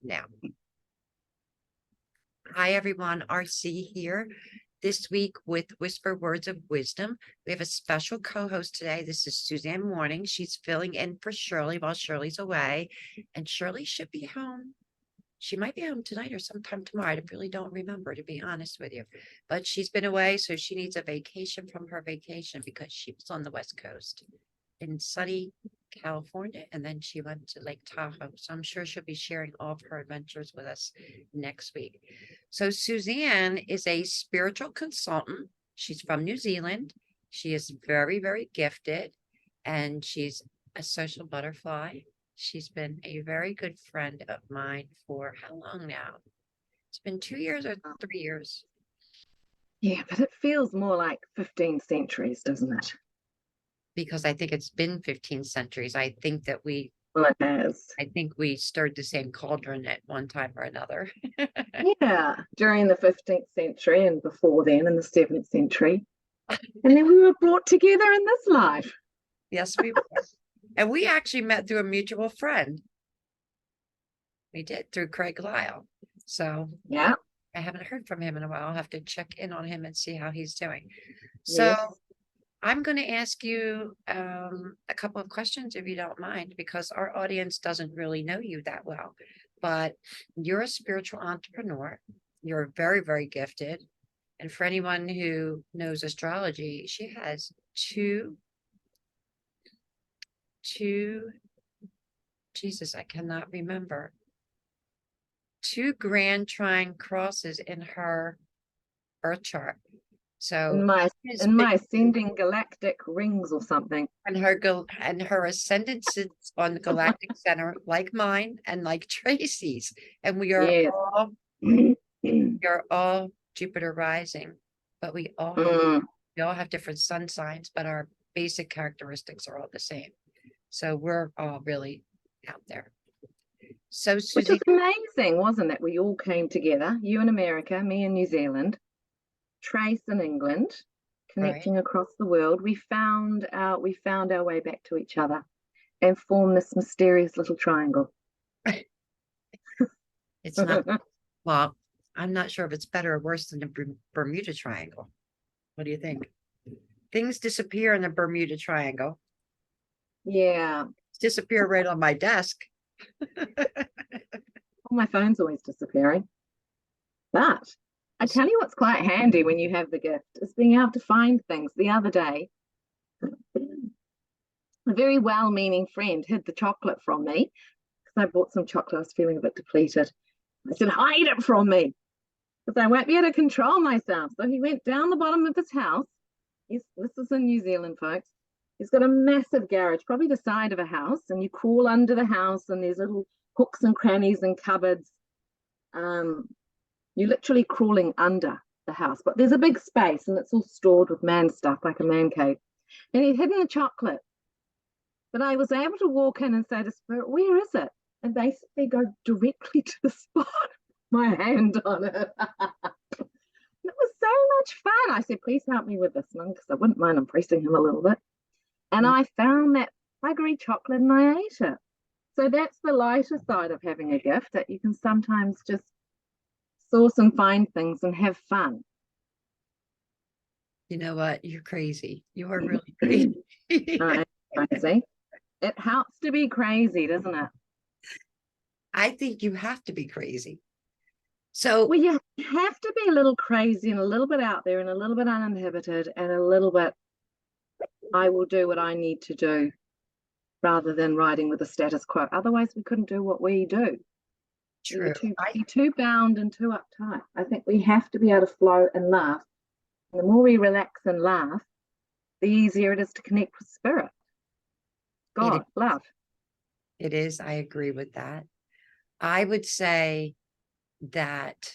now. Hi, everyone. RC here this week with Whisper Words of Wisdom. We have a special co-host today. This is Susanne Morning. She's filling in for Shirley while Shirley's away, and Shirley should be home. She might be home tonight or sometime tomorrow. I really don't remember, to be honest with you. But she's been away, so she needs a vacation from her vacation because she was on the West Coast in sunny California, and then she went to Lake Tahoe. So I'm sure she'll be sharing all of her adventures with us next week. So Susanne is a spiritual consultant. She's from New Zealand. She is very, very gifted, and she's a social butterfly. She's been a very good friend of mine for how long now? It's been 2 years or 3 years. Yeah, but it feels more like 15 centuries, doesn't it? Because I think it's been 15 centuries. I think that Well, it has. I think we stirred the same cauldron at one time or another. Yeah, during the 15th century and before then in the 7th century. And then we were brought together in this life. Yes, we were. And we actually met through a mutual friend. We did, through Craig Lyle. So yeah, I haven't heard from him in a while. I'll have to check in on him and see how he's doing. So yes. I'm going to ask you a couple of questions, if you don't mind, because our audience doesn't really know you that well. But you're a spiritual entrepreneur. You're very, very gifted. And for anyone who knows astrology, she has two, Jesus, I cannot remember, 2 grand trine crosses in her birth chart. So In my ascending galactic rings or something. And her ascendant sits on the galactic center, like mine and like Tracy's. And we are Yes. all Jupiter rising, but we all have different sun signs, but our basic characteristics are all the same. So we're all really out there. So Which was amazing, wasn't it? We all came together, you in America, me in New Zealand, Trace in England, connecting across the world. We found our way back to each other and formed this mysterious little triangle. It's not, well, I'm not sure if it's better or worse than the Bermuda Triangle. What do you think? Things disappear in the Bermuda Triangle. Yeah. Disappear right on my desk. My phone's always disappearing. But I tell you what's quite handy when you have the gift is being able to find things. The other day, a very well-meaning friend hid the chocolate from me because I bought some chocolate. I was feeling a bit depleted. I said, hide it from me because I won't be able to control myself. So he went down the bottom of his house. This is in New Zealand, folks. He's got a massive garage, probably the side of a house, and you crawl under the house and there's little hooks and crannies and cupboards. You're literally crawling under the house, but there's a big space and it's all stored with man stuff, like a man cave. And he'd hidden the chocolate. But I was able to walk in and say to Spirit, where is it? And basically go directly to the spot, my hand on it. It was so much fun. I said, please help me with this one, because I wouldn't mind impressing him a little bit. And I found that buggery chocolate and I ate it. So that's the lighter side of having a gift, that you can sometimes just source and find things and have fun. You know what? You're crazy. You are really crazy. I am crazy. It helps to be crazy, doesn't it? I think you have to be crazy. So, well, you have to be a little crazy and a little bit out there and a little bit uninhibited and a little bit, I will do what I need to do, rather than riding with the status quo. Otherwise, we couldn't do what we do. True. We're too bound and too uptight. I think we have to be able to flow and laugh. And the more we relax and laugh, the easier it is to connect with spirit. God, love. It is. I agree with that. I would say that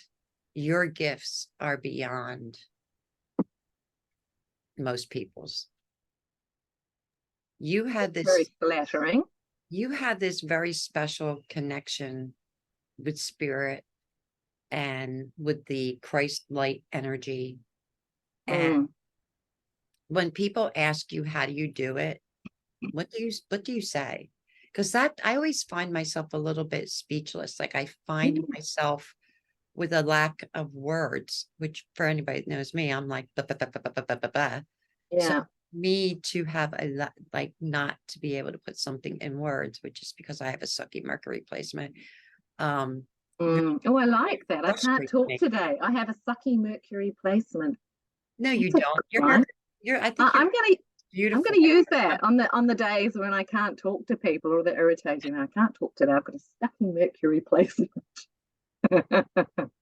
your gifts are beyond most people's. You had this very flattering. You had this very special connection with spirit and with the Christ light energy. And when people ask you, how do you do it? What do you say? because that I always find myself a little bit speechless. Like I find myself with a lack of words, which for anybody that knows me, I'm like, "Ba, ba, ba, ba, ba, ba, ba, ba, ba." So Yeah. me to have a lot, like not to be able to put something in words, which is because I have a sucky Mercury placement. Really Oh, I like that. I can't frustrates talk me. today. I have a sucky Mercury placement. No, you That's a don't. good one. I I, think you're I'm gonna I'm beautiful. gonna use that on the days when I can't talk to people or they're irritating me. I can't talk today. I've got a sucky Mercury placement.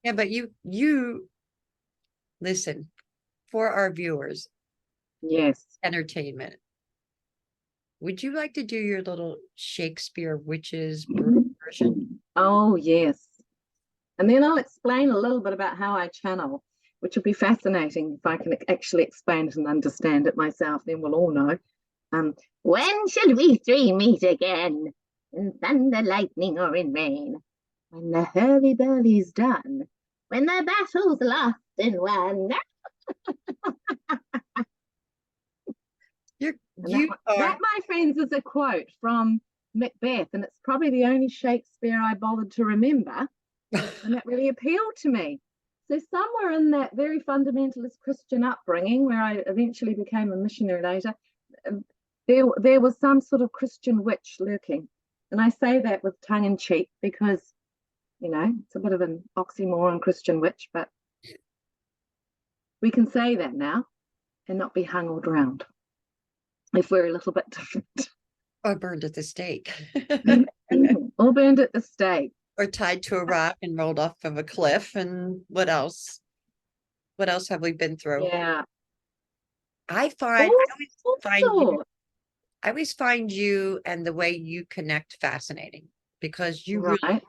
Yeah, but you listen for our viewers, Yes. entertainment. Would you like to do your little Shakespeare witches brew version? Oh, yes. And then I'll explain a little bit about how I channel, which will be fascinating if I can actually explain it and understand it myself. Then we'll all know. When shall we three meet again? In thunder, lightning, or in rain? When the hurly-burly's done, when the battle's lost and won. You're And you that, are my friends, is a quote from Macbeth, and it's probably the only Shakespeare I bothered to remember, and that really appealed to me. So somewhere in that very fundamentalist Christian upbringing, where I eventually became a missionary later, there was some sort of Christian witch lurking. And I say that with tongue in cheek because, it's a bit of an oxymoron, Christian witch, but we can say that now and not be hung or drowned if we're a little bit different. or burned at the stake. Or burned at the stake. Or tied to a rock and rolled off of a cliff. And what else? What else have we been through? Yeah. I All, all find you sorts. I always find you and the way you connect fascinating because Right.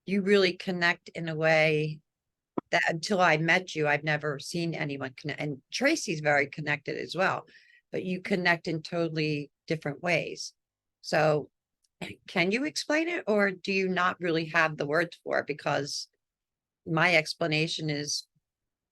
you really connect in a way that until I met you, I've never seen anyone connect. And Tracy's very connected as well, but you connect in totally different ways. So can you explain it, or do you not really have the words for it? Because my explanation is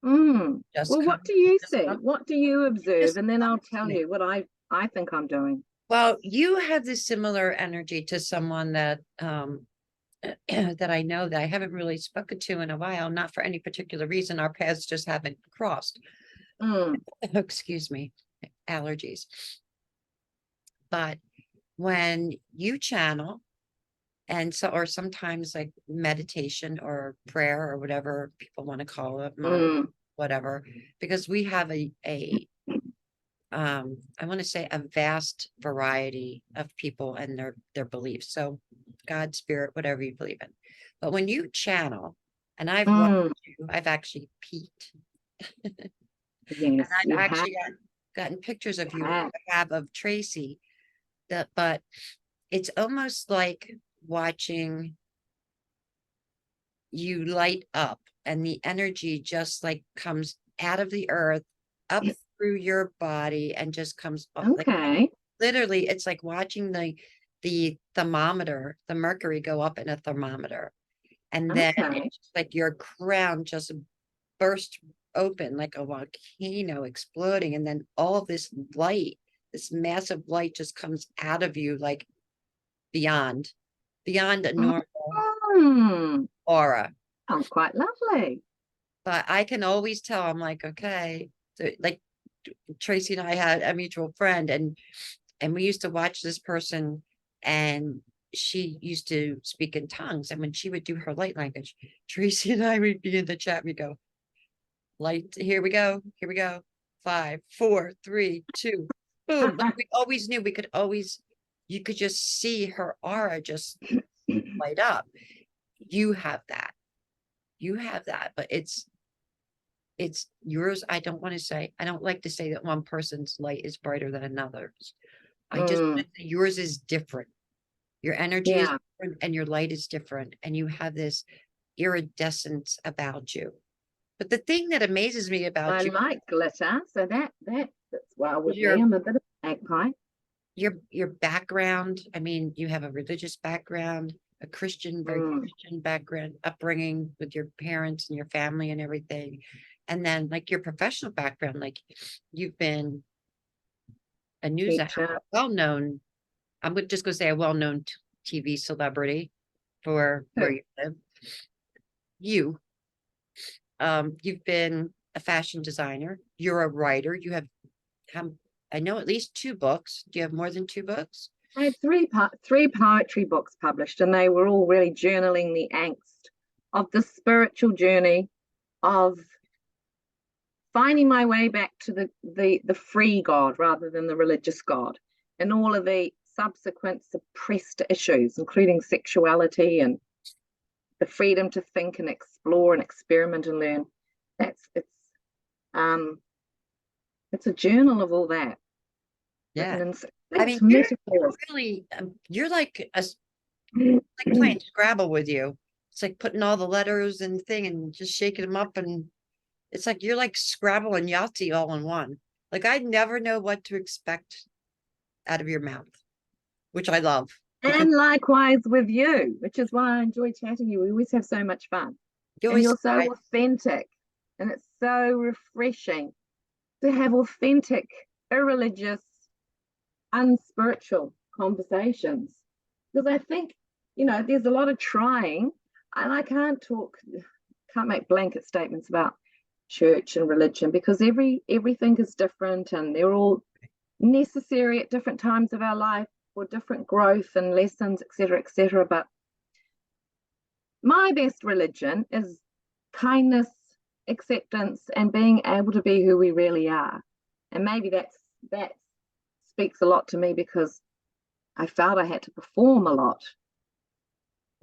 just Well, come, what do you just see? come, What do you observe? just And then I'll come to tell me. you what I think I'm doing. Well, you have this similar energy to someone that that I know that I haven't really spoken to in a while, not for any particular reason. Our paths just haven't crossed. Mm, Excuse me, allergies. But when you channel, and so, or sometimes like meditation or prayer or whatever people want to call it, mm, whatever, because we have I want to say a vast variety of people and their beliefs. So God, spirit, whatever you believe in. But when you channel, and I've watched mm. you, I've actually peeked, and Yes, I've you have. actually gotten pictures of you, Have. I have of Tracy, that but it's almost like watching you light up and the energy just like comes out of the earth up through your body and just comes up like Okay. literally it's like watching the thermometer, the mercury go up in a thermometer, and then Okay. it's just like your crown just burst open like a volcano exploding, and then all this light, this massive light just comes out of you like beyond a normal Mm, aura. sounds quite lovely. But I can always tell, I'm like, okay, so like Tracy and I had a mutual friend, and we used to watch this person, and she used to speak in tongues, and when she would do her light language, Tracy and I would be in the chat, we go, light, here we go, 5 4 3 2 boom, like we always knew, we could always, you could just see her aura just light up. You have that, but it's yours. I don't like to say that one person's light is brighter than another's. I just Mm, yours is different. Your energy is yeah, different and your light is different, and you have this iridescence about you. But the thing that amazes me I about you like glitter, so that fits well is with me. I'm a bit of a magpie. your background. I mean, you have a religious background, a Christian, very Mm, Christian background, upbringing with your parents and your family and everything. And then like your professional background, like you've been a news anchor, teacher. well known I'm just going to say a well-known TV celebrity for where Who? you live. You, you've been a fashion designer. You're a writer. You have, I know at least 2 books. Do you have more than 2 books? I had three poetry books published, and they were all really journaling the angst of the spiritual journey of finding my way back to the free God rather than the religious God, and all of the subsequent suppressed issues, including sexuality and the freedom to think and explore and experiment and learn. That's um it's a journal of all that, Yeah. written in I succinct mean, you're metaphors. really, you're like playing Scrabble with you. It's like putting all the letters and thing and just shaking them up. And it's like you're like Scrabble and Yahtzee all in one. Like I never know what to expect out of your mouth, which I love because And likewise with you, which is why I enjoy chatting to you. We always have so much fun. you And always you're so authentic. And it's so refreshing to have authentic, irreligious, unspiritual conversations. Because I think, there's a lot of trying, and I can't make blanket statements about church and religion because everything is different and they're all necessary at different times of our life for different growth and lessons, etc., etc. But my best religion is kindness, acceptance, and being able to be who we really are. And maybe that speaks a lot to me because I felt I had to perform a lot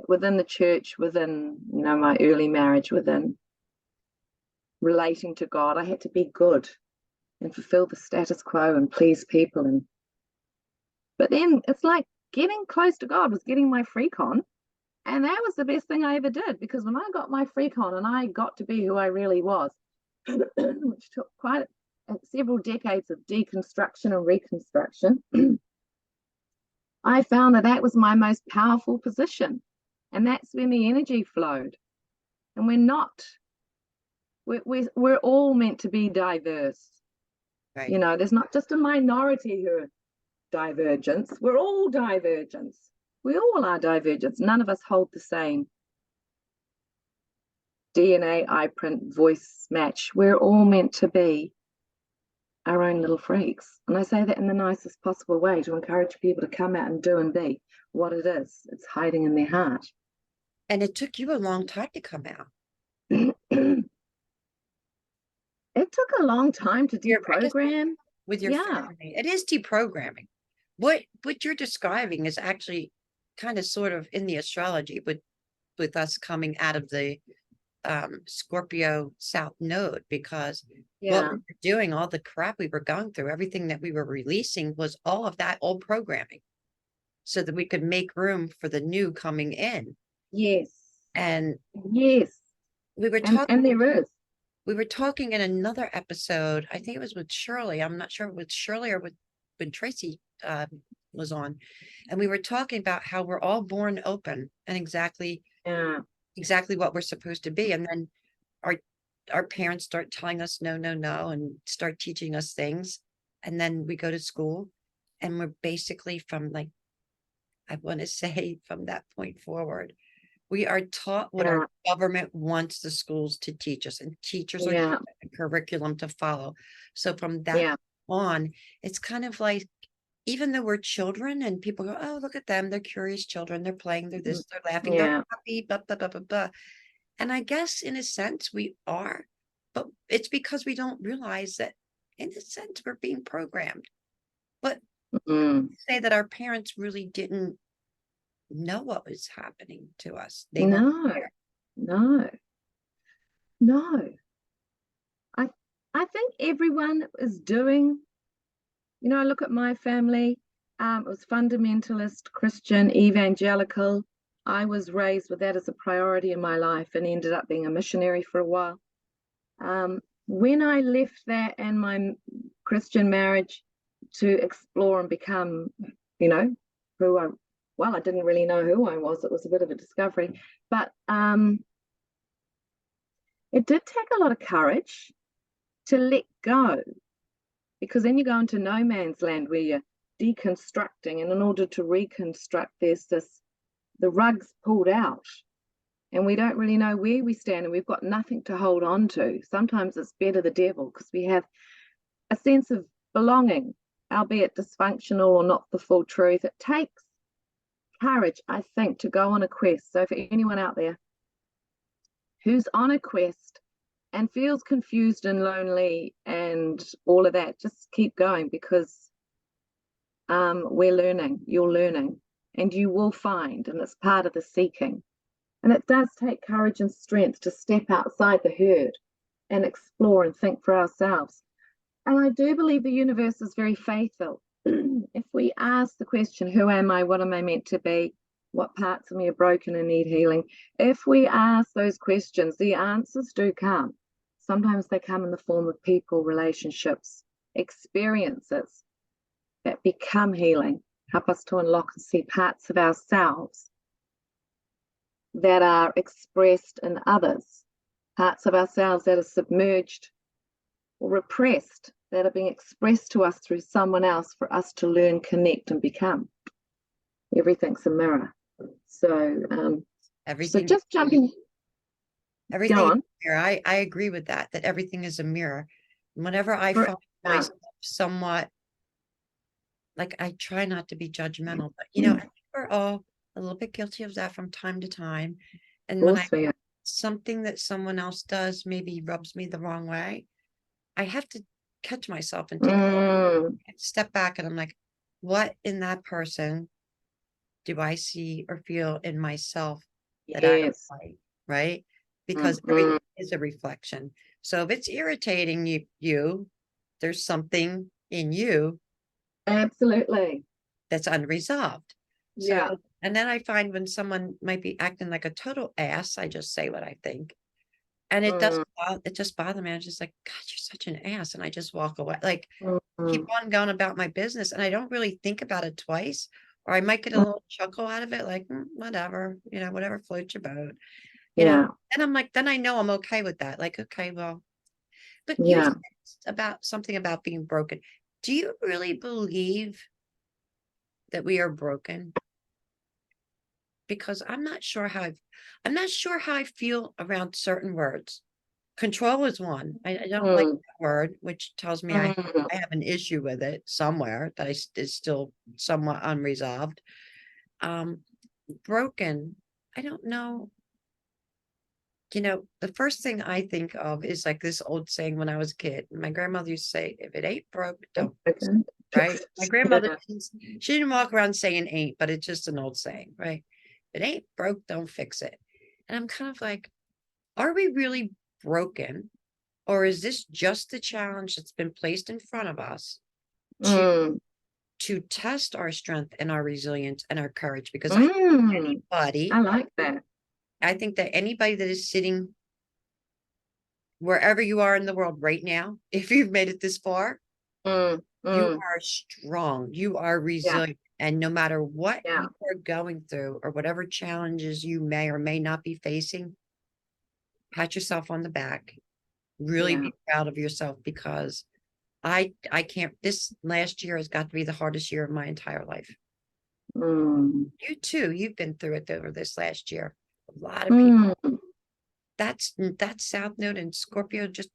within the church, within my early marriage, within relating to God. I had to be good and fulfill the status quo and please people. But then it's like getting close to God was getting my freak on. And that was the best thing I ever did, because when I got my freak on and I got to be who I really was, which took quite several decades of deconstruction and reconstruction, I found that was my most powerful position. And that's when the energy flowed. And we're all meant to be diverse. right. There's not just a minority who are divergence. We're all divergence. We all are divergence. None of us hold the same DNA, eye print, voice match. We're all meant to be our own little freaks. And I say that in the nicest possible way to encourage people to come out and do and be what it is. It's hiding in their heart. And it took you a long time to come out. It took a long time to I guess deprogram. with your Yeah. family. It is deprogramming. What you're describing is actually kind of sort of in the astrology with us coming out of the Scorpio South Node, because what Yeah. we were doing, all the crap we were going through, everything that we were releasing was all of that old programming so that we could make room for the new coming in. Yes. And Yes. we were And talking there is. we were talking in another episode, I think it was with Shirley. I'm not sure with Shirley or with when Tracy was on. And we were talking about how we're all born open and exactly Yeah. what we're supposed to be. And then our parents start telling us no, no, no, and start teaching us things. And then we go to school and we're basically from like, I want to say from that point forward, we are taught what our government wants the schools to teach us, and teachers are given a curriculum to follow. So from that on, it's kind of like, even though we're children and people go, oh, look at them, they're curious children, they're playing, they're this, they're laughing, they're happy, blah, blah, blah, blah, blah. And I guess in a sense we are, but it's because we don't realize that in a sense we're being programmed. But say that our parents really didn't know what was happening to us. They weren't there. No. I think everyone is doing, I look at my family. It was fundamentalist, Christian, evangelical. I was raised with that as a priority in my life and ended up being a missionary for a while. When I left that and my Christian marriage to explore and become, who I didn't really know who I was. It was a bit of a discovery, but it did take a lot of courage to let go, because then you go into no man's land where deconstructing, and in order to reconstruct, there's the rug's pulled out, and we don't really know where we stand, and we've got nothing to hold on to. Sometimes it's better the devil, because we have a sense of belonging, albeit dysfunctional or not the full truth. It takes courage, I think, to go on a quest. So for anyone out there who's on a quest and feels confused and lonely and all of that, just keep going, because we're learning, you're learning, and you will find, and it's part of the seeking. And it does take courage and strength to step outside the herd and explore and think for ourselves. And I do believe the universe is very faithful. If we ask the question, who am I? What am I meant to be? What parts of me are broken and need healing? If we ask those questions, the answers do come. Sometimes they come in the form of people, relationships, experiences that become healing, help us to unlock and see parts of ourselves that are expressed in others, parts of ourselves that are submerged or repressed, that are being expressed to us through someone else for us to learn, connect, and become. Everything's a mirror. So, Everything, just jumping. everything Go is on. a mirror. I agree with that, that everything is a mirror. Whenever I find myself somewhat, like, I try not to be judgmental, but I think we're all a little bit guilty of that from time to time. And when something that someone else does maybe rubs me the wrong way, I have to catch myself and take a step back, and I'm like, what in that person do I see or feel in myself that I don't like, right? Because everything is a reflection. So if it's irritating you, there's something in you Absolutely that's unresolved. Yeah. So, and then I find when someone might be acting like a total ass, I just say what I think. And it just bother me. I'm just like, God, you're such an ass. And I just walk away, like, keep on going about my business. And I don't really think about it twice, or I might get a little chuckle out of it, like, whatever, whatever floats your boat, and I'm like, then I know I'm okay with that. Like, okay, well, but you said about something about being broken. Do you really believe that we are broken? Because I'm not sure how I feel around certain words. Control is one. I don't like that word, which tells me I have an issue with it somewhere that is still somewhat unresolved. Broken, I don't know. The first thing I think of is like this old saying when I was a kid. My grandmother used to say, if it ain't broke, don't fix it, right? My grandmother, she didn't walk around saying ain't, but it's just an old saying, right? If it ain't broke, don't fix it. And I'm kind of like, are we really broken? Or is this just the challenge that's been placed in front of us to test our strength and our resilience and our courage? Because I like that. I think that anybody that is sitting wherever you are in the world right now, if you've made it this far, you are strong, you are resilient. And no matter what you are going through or whatever challenges you may or may not be facing, pat yourself on the back. Really be proud of yourself, because I can't, this last year has got to be the hardest year of my entire life. You too, you've been through it over this last year. A lot of people. That's South Node and Scorpio, just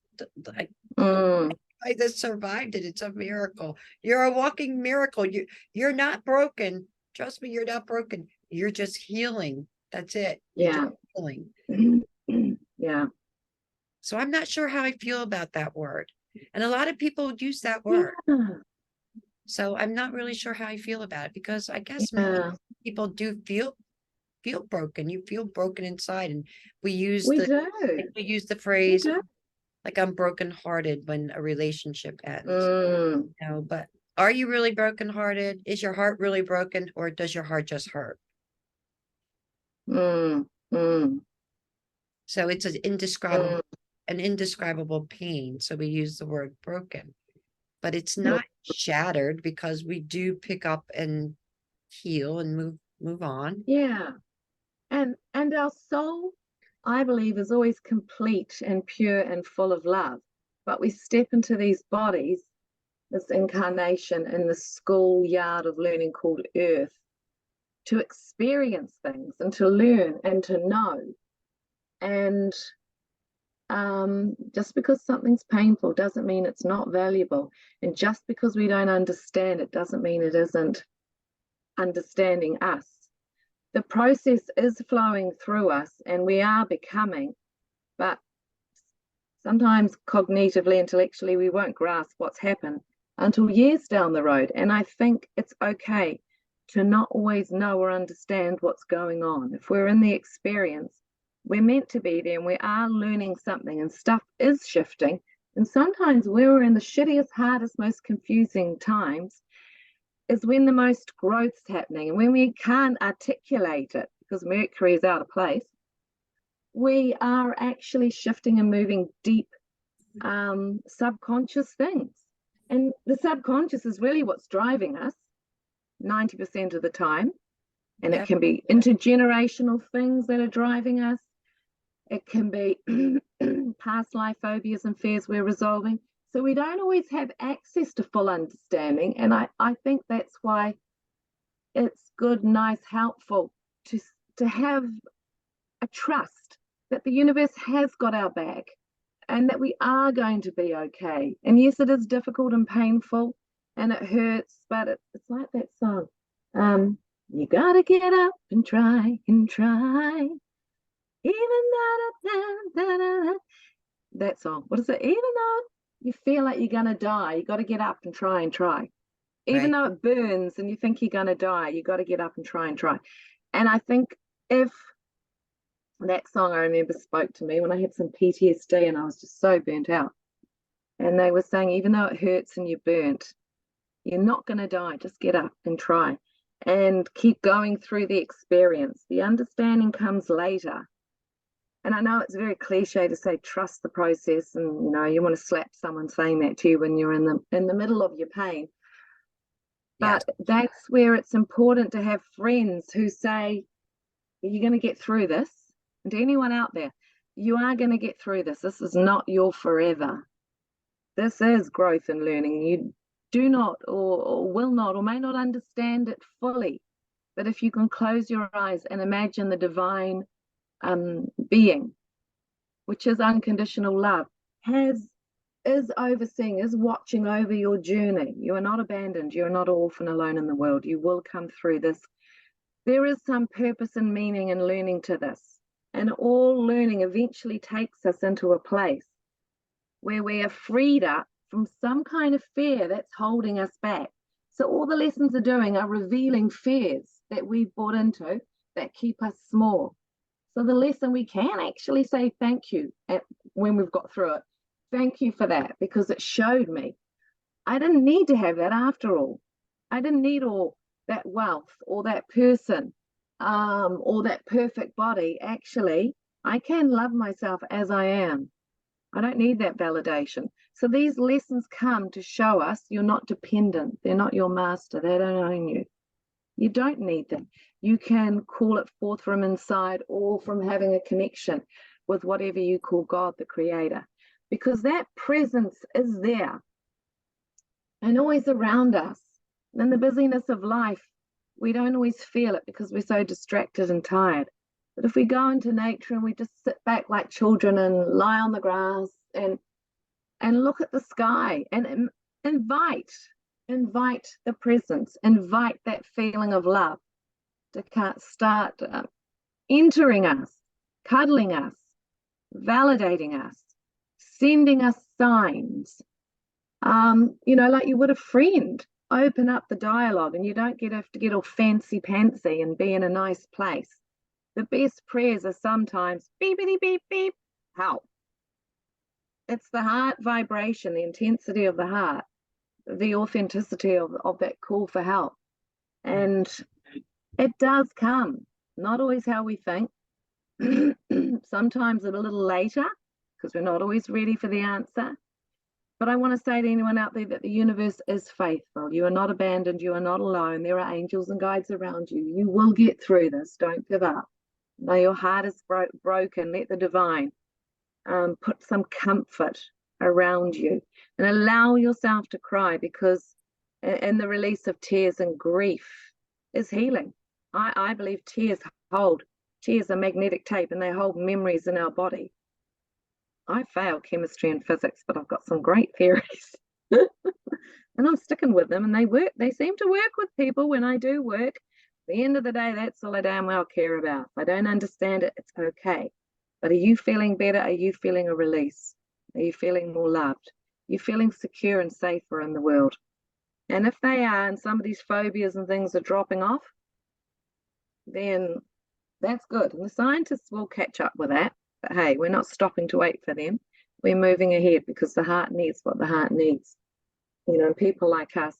like I just survived it. It's a miracle. You're a walking miracle. You're not broken. Trust me, you're not broken. You're just healing. That's it. You're just healing. So I'm not sure how I feel about that word. And a lot of people use that word. So I'm not really sure how I feel about it, because I guess people do feel broken. You feel broken inside. And we use the phrase, like, I'm brokenhearted when a relationship ends. But are you really brokenhearted? Is your heart really broken, or does your heart just hurt? So it's an indescribable pain. So we use the word broken, but it's not shattered, because we do pick up and heal and move on. And our soul, I believe, is always complete and pure and full of love, but we step into these bodies this incarnation in the schoolyard of learning called Earth to experience things and to learn and to know. And just because something's painful doesn't mean it's not valuable. And just because we don't understand it doesn't mean it isn't understanding us. The process is flowing through us and we are becoming, but sometimes cognitively, intellectually, we won't grasp what's happened until years down the road. And I think it's okay to not always know or understand what's going on. If we're in the experience, we're meant to be there and we are learning something and stuff is shifting. And sometimes we're in the shittiest, hardest, most confusing times is when the most growth's happening. And when we can't articulate it because Mercury is out of place, we are actually shifting and moving deep subconscious things. And the subconscious is really what's driving us 90% of the time. And it can be intergenerational things that are driving us. It can be past life phobias and fears we're resolving. So we don't always have access to full understanding. And I think that's why it's good, nice, helpful to have a trust that the universe has got our back and that we are going to be okay. And yes, it is difficult and painful and it hurts, but it's like that song. You gotta get up and try and try. Even that song. What is it? Even though you feel like you're gonna die, you gotta get up and try and try. Even though it burns and you think you're gonna die, you gotta get up and try and try. And I think if that song, I remember, spoke to me when I had some PTSD and I was just so burnt out. And they were saying, even though it hurts and you're burnt, you're not going to die. Just get up and try and keep going through the experience. The understanding comes later. And I know it's very cliche to say trust the process, and you want to slap someone saying that to you when you're in the middle of your pain. But that's where it's important to have friends who say, you're going to get through this. And to anyone out there, you are going to get through this. This is not your forever. This is growth and learning. You do not or will not or may not understand it fully. But if you can close your eyes and imagine the divine being, which is unconditional love, is overseeing, is watching over your journey. You are not abandoned. You are not an orphan alone in the world. You will come through this. There is some purpose and meaning in learning to this. And all learning eventually takes us into a place where we are freed up from some kind of fear that's holding us back. So all the lessons are doing are revealing fears that we've bought into that keep us small. So the lesson, we can actually say thank you when we've got through it. Thank you for that, because it showed me I didn't need to have that after all. I didn't need all that wealth or that person or that perfect body. Actually, I can love myself as I am. I don't need that validation. So these lessons come to show us you're not dependent. They're not your master. They don't own you. You don't need them. You can call it forth from inside or from having a connection with whatever you call God, the creator, because that presence is there and always around us. In the busyness of life, we don't always feel it because we're so distracted and tired. But if we go into nature and we just sit back like children and lie on the grass and look at the sky and invite the presence, invite that feeling of love to start entering us, cuddling us, validating us, sending us signs, like you would a friend. Open up the dialogue, and you don't have to get all fancy pantsy and be in a nice place. The best prayers are sometimes beepity beep beep, help. It's the heart vibration, the intensity of the heart, the authenticity of that call for help. And it does come, not always how we think. Sometimes a little later, because we're not always ready for the answer. But I want to say to anyone out there that the universe is faithful. You are not abandoned. You are not alone. There are angels and guides around you. You will get through this. Don't give up. Now your heart is broken. Let the divine put some comfort around you, and allow yourself to cry, because in the release of tears and grief is healing. I believe tears are magnetic tape, and they hold memories in our body. I failed chemistry and physics, but I've got some great theories. And I'm sticking with them, and they work. They seem to work with people when I do work. At the end of the day, that's all I damn well care about. If I don't understand it, it's okay. But are you feeling better? Are you feeling a release? Are you feeling more loved? Are you feeling secure and safer in the world? And if they are, and some of these phobias and things are dropping off, then that's good. And the scientists will catch up with that. But hey, we're not stopping to wait for them. We're moving ahead, because the heart needs what the heart needs. People like us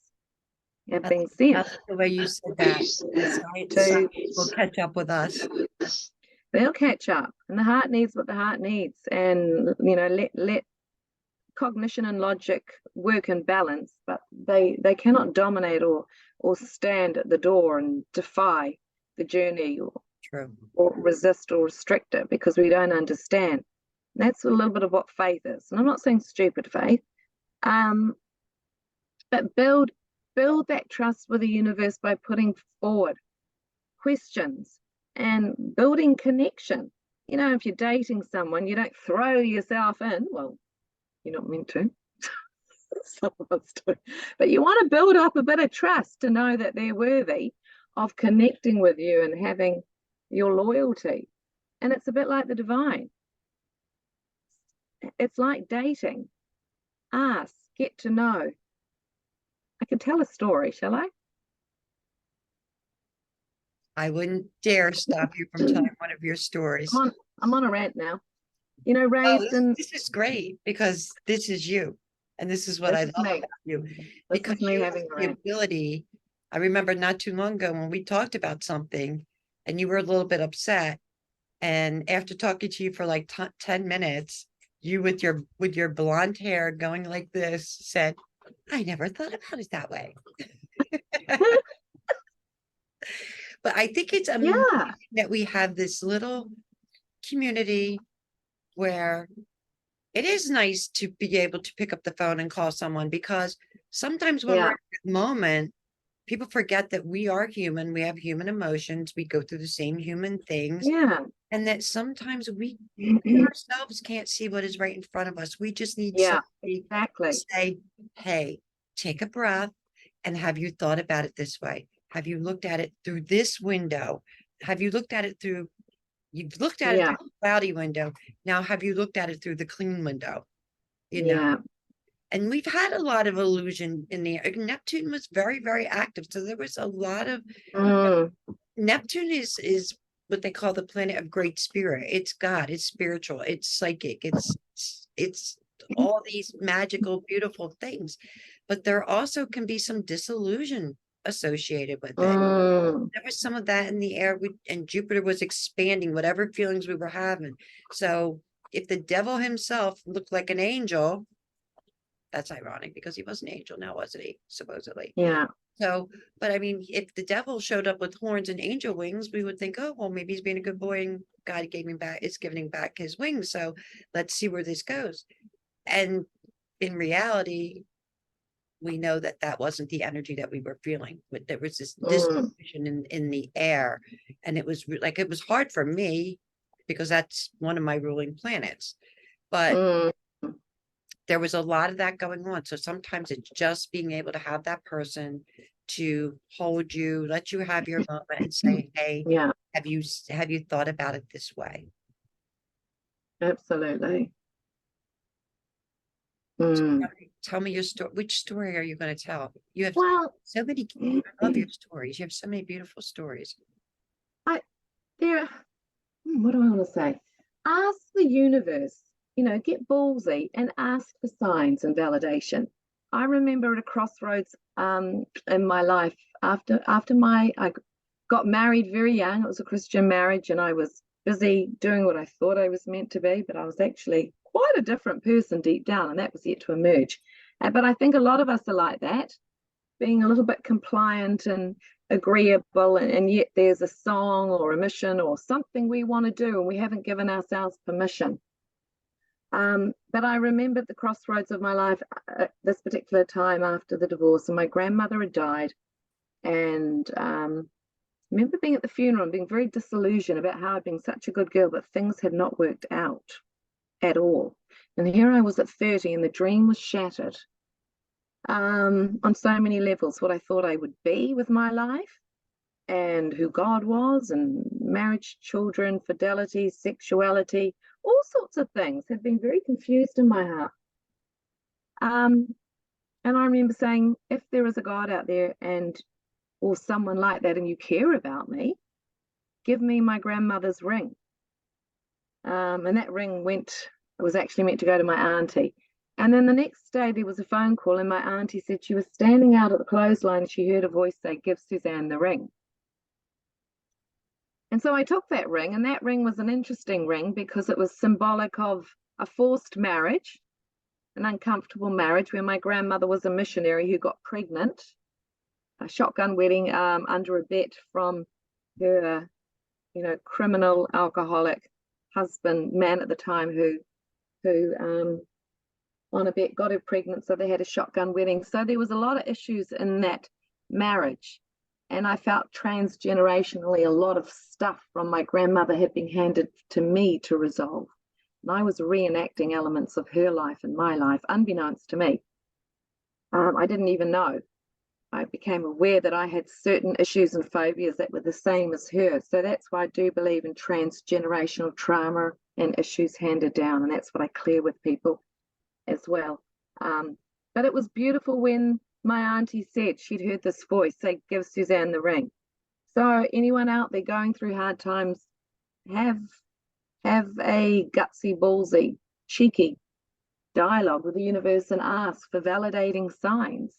have been I sent like the way you said that. The science will catch up with us. They'll catch up, and the heart needs what the heart needs. And let cognition and logic work in balance, but they cannot dominate or stand at the door and defy the journey, or resist or restrict it, because we don't understand. That's a little bit of what faith is. And I'm not saying stupid faith, but build that trust with the universe by putting forward questions and building connection. If you're dating someone, you don't throw yourself in. Well, you're not meant to. Some of us do. But you want to build up a bit of trust to know that they're worthy of connecting with you and having your loyalty. And it's a bit like the divine. It's like dating. Ask, get to know. I could tell a story, shall I? I wouldn't dare stop you from telling one of your stories. I'm on a rant now. This is great, because this is you, and this is what I love about you. Because you have the ability. I remember not too long ago when we talked about something, and you were a little bit upset, and after talking to you for like 10 minutes, you with your blonde hair going like this said, "I never thought about it that way." But I think it's amazing that we have this little community where it is nice to be able to pick up the phone and call someone, because sometimes when we're in that moment, people forget that we are human. We have human emotions. We go through the same human things. And that sometimes we ourselves can't see what is right in front of us. We just need somebody to say, "Hey, take a breath. And have you thought about it this way? Have you looked at it through this window? Have you looked at it through, you've looked at it through the cloudy window. Now, have you looked at it through the clean window?" And we've had a lot of illusion in the air. Neptune was very, very active. So there was a lot of Neptune is what they call the planet of great spirit. It's God, it's spiritual, it's psychic, it's all these magical, beautiful things. But there also can be some disillusion associated with it. There was some of that in the air, and Jupiter was expanding whatever feelings we were having. So if the devil himself looked like an angel, that's ironic, because he was an angel now, wasn't he? Supposedly. So, but I mean, if the devil showed up with horns and angel wings, we would think, oh, well, maybe he's being a good boy and God is giving back his wings. So let's see where this goes. And in reality, we know that that wasn't the energy that we were feeling. But there was this disillusion in the air, and it was like, it was hard for me, because that's one of my ruling planets. But there was a lot of that going on. So sometimes it's just being able to have that person to hold you, let you have your moment, and say, "Hey, have you thought about it this way?" Absolutely. Tell me your story. Which story are you going to tell? You have so many. I love your stories. You have so many beautiful stories. What do I want to say? Ask the universe. Get ballsy and ask for signs and validation. I remember at a crossroads in my life, after I got married very young. It was a Christian marriage, and I was busy doing what I thought I was meant to be, but I was actually quite a different person deep down, and that was yet to emerge. But I think a lot of us are like that, being a little bit compliant and agreeable, and yet there's a song or a mission or something we want to do, and we haven't given ourselves permission. But I remembered the crossroads of my life at this particular time after the divorce, and my grandmother had died. And I remember being at the funeral and being very disillusioned about how I'd been such a good girl, but things had not worked out at all. And here I was at 30, and the dream was shattered on so many levels. What I thought I would be with my life, and who God was, and marriage, children, fidelity, sexuality, all sorts of things had been very confused in my heart. And I remember saying, if there is a God out there or someone like that, and you care about me, give me my grandmother's ring. And that ring was actually meant to go to my auntie. And then the next day there was a phone call, and my auntie said she was standing out at the clothesline and she heard a voice say, give Susanne the ring. And so I took that ring, and that ring was an interesting ring because it was symbolic of a forced marriage, an uncomfortable marriage where my grandmother was a missionary who got pregnant, a shotgun wedding under a bet from her, criminal, alcoholic man at the time who on a bet got her pregnant, so they had a shotgun wedding. So there was a lot of issues in that marriage. And I felt transgenerationally a lot of stuff from my grandmother had been handed to me to resolve. And I was reenacting elements of her life and my life, unbeknownst to me. I didn't even know. I became aware that I had certain issues and phobias that were the same as her. So that's why I do believe in transgenerational trauma and issues handed down. And that's what I clear with people as well. But it was beautiful when my auntie said she'd heard this voice say, give Susanne the ring. So anyone out there going through hard times, have a gutsy, ballsy, cheeky dialogue with the universe and ask for validating signs.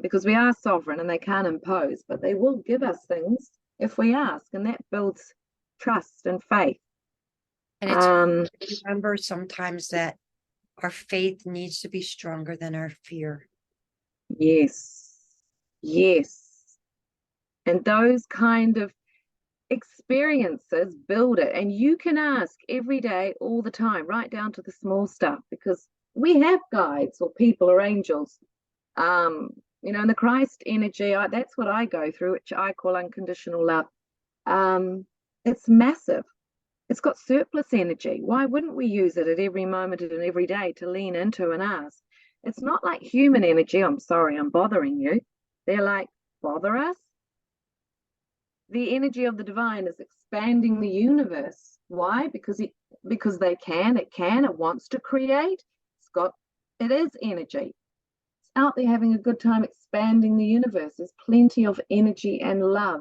Because we are sovereign and they can't impose, but they will give us things if we ask, and that builds trust and faith. And it's remember sometimes that our faith needs to be stronger than our fear. Yes. And those kind of experiences build it. And you can ask every day, all the time, right down to the small stuff, because we have guides or people or angels. In the Christ energy, that's what I go through, which I call unconditional love. It's massive. It's got surplus energy. Why wouldn't we use it at every moment and every day to lean into and ask? It's not like human energy. I'm sorry, I'm bothering you. They're like, bother us? The energy of the divine is expanding the universe. Why? Because it wants to create. It is energy. It's out there having a good time expanding the universe. There's plenty of energy and love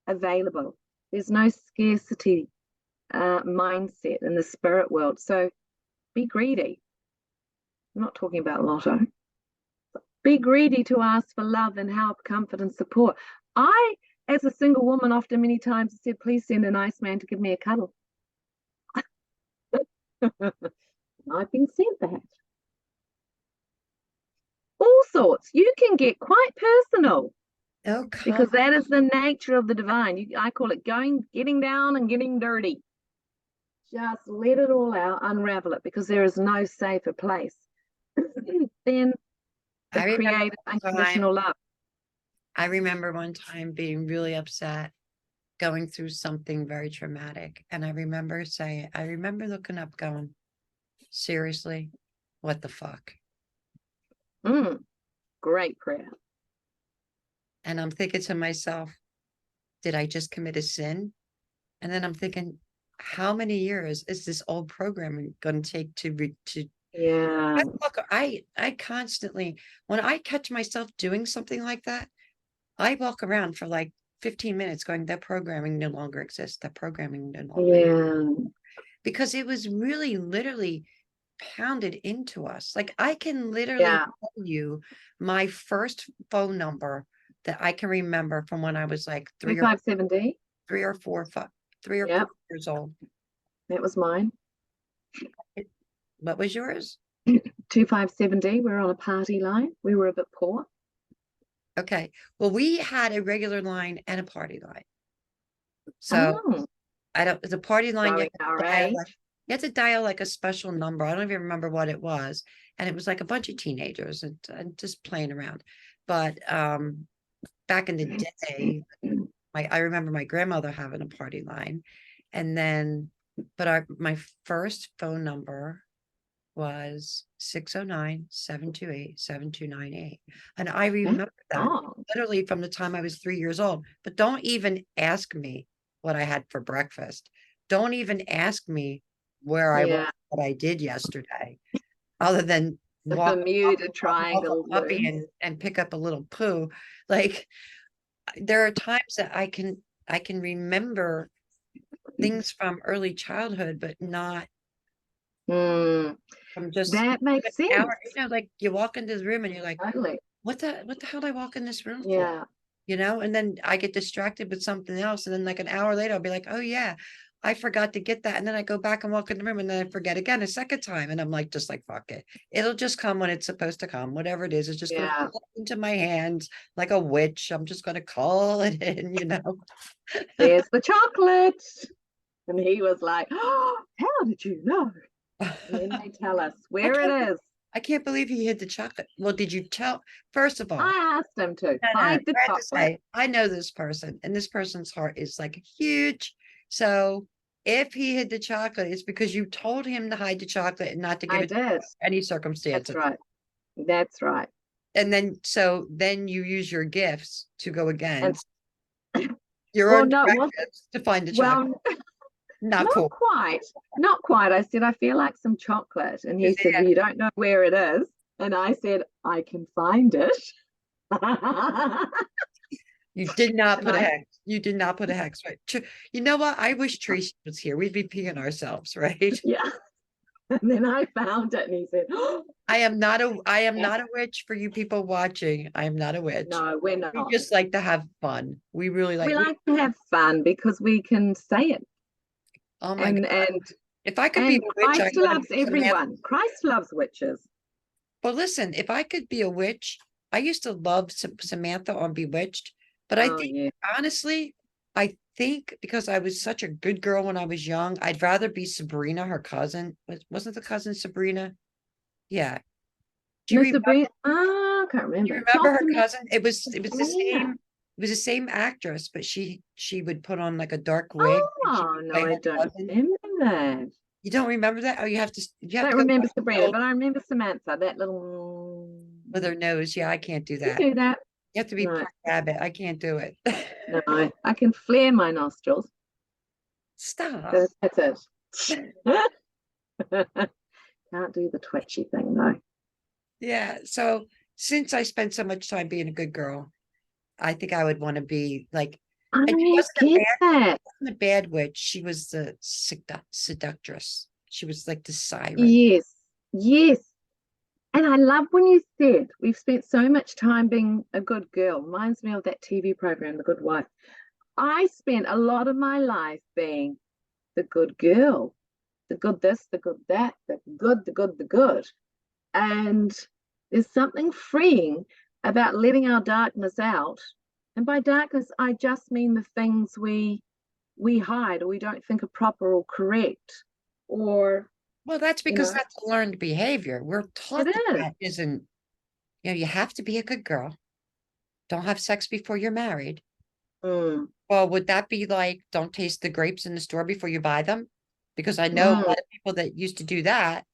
available. There's no scarcity mindset in the spirit world. So be greedy. I'm not talking about lotto. Be greedy to ask for love and help, comfort and support. I, as a single woman, often many times said, please send a nice man to give me a cuddle. I've been sent that. All sorts. You can get quite personal. Okay. Because that is the nature of the divine. I call it getting down and getting dirty. Just let it all out, unravel it, because there is no safer place than the creative unconditional love. I remember one time being really upset, going through something very traumatic. And I remember looking up going, seriously, what the fuck? Great prayer. And I'm thinking to myself, did I just commit a sin? And then I'm thinking, how many years is this old programming going to take to yeah. I constantly, when I catch myself doing something like that, I walk around for like 15 minutes going, that programming no longer exists. That programming no longer exists. Because it was really literally pounded into us. Like I can literally tell you my first phone number that I can remember from when I was like 3 or 4 years old. That was mine. What was yours? 257D. We're on a party line. We were a bit poor. Okay. Well, we had a regular line and a party line. So the party line, You had to dial like a special number. I don't even remember what it was. And it was like a bunch of teenagers and just playing around. But back in the day, I remember my grandmother having a party line. And then, but my first phone number was 609-728-7298. And I remember that Oh, literally from the time I was 3 years old. But don't even ask me what I had for breakfast. Don't even ask me where I was, yeah. what I did yesterday, other than The walk up, Bermuda off a Triangle puppy worms. and pick up a little poo. Like there are times that I can remember things from early childhood, but not Hmm, from just that makes an sense. hour. Like you walk into the room and you're like, Totally. what the hell did I walk in this room for? Yeah. And then I get distracted with something else. And then like an hour later, I'll be like, oh yeah, I forgot to get that. And then I go back and walk in the room and then I forget again a second time. And I'm like, just like, fuck it. It'll just come when it's supposed to come. Whatever it is, it's just going to Yeah. fall into my hands like a witch. I'm just going to call it in. There's the chocolate. And he was like, oh, how did you know? And then they tell us I where can't, it is. I can't believe he hid the chocolate. Well, did you tell? First of all, I asked him to no. hide the I have to chocolate. say, I know this person, and this person's heart is like huge. So if he hid the chocolate, it's because you told him to hide the chocolate and not to give I it did. any That's circumstances. right. That's right. And then, so then you use your gifts to go And against your well, own no, it wasn't. directives to find the chocolate. Well, Not not cool. quite. Not quite. I said, I feel like some chocolate. And he said, Suzanne, well, you don't know where it is. And I said, I can find it. you did not And put a I, hex. You did not put a hex, right? You know what? I wish Tracy was here. We'd be peeing ourselves, right? yeah. And then I found it and he said, oh, I am not a witch for you people watching. I am not a witch. no, we're We not. just like to have fun. We really We like we like to have fun because we can say it. oh my God. And and If I could be and a witch, I Christ want to loves be Samantha. everyone. Christ loves witches. But listen, if I could be a witch, I used to love Samantha on Bewitched. But I Oh think yeah. honestly, I think because I was such a good girl when I was young, I'd rather be Sabrina, her cousin. Wasn't the cousin Sabrina? Yeah. Do you Mr. remember? Brent, I can't You remember. remember her Dr. cousin? It was the Sabrina. same. It was the same actress, but she would put on like a dark wig and she Oh would no, play I her don't cousin. remember that. You don't remember that? Oh, you have I to don't go remember watch the Sabrina, old but I remember Samantha, that little. with her nose. Yeah, I can't do You that. do that? You have to be No, part rabbit. I can't do it. no. I can flare my nostrils. Stop. That's it. Can't do the twitchy thing though. Yeah. So since I spent so much time being a good girl, I think I would want to be like, and she I get that. wasn't a bad witch. She was the seductress. She was like the siren. Yes, yes. And I love when you said we've spent so much time being a good girl. Reminds me of that TV program, The Good Wife. I spent a lot of my life being the good girl, the good this, the good that, the good, the good, the good. And there's something freeing about letting our darkness out. And by darkness, I just mean the things we hide or we don't think are proper or correct. Or, Well, that's you because know, that's learned behavior. We're it taught that is. that isn't, you have to be a good girl. Don't have sex before you're married. Mm, Well, would that be like, don't taste the grapes in the store before you buy them? Because I know a mm, lot of people that used to do that,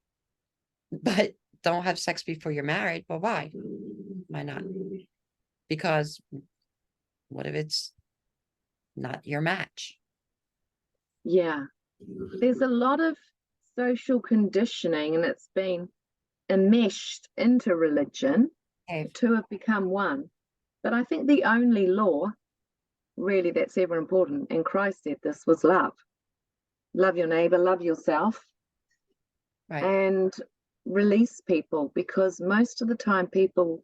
but don't have sex before you're married. Well, why? Why not? Because what if it's not your match? yeah. There's a lot of social conditioning and it's been enmeshed into religion. The Okay, two have become one. But I think the only law really that's ever important, and Christ said this, was love. Love your neighbor, love yourself, right, and release people because most of the time people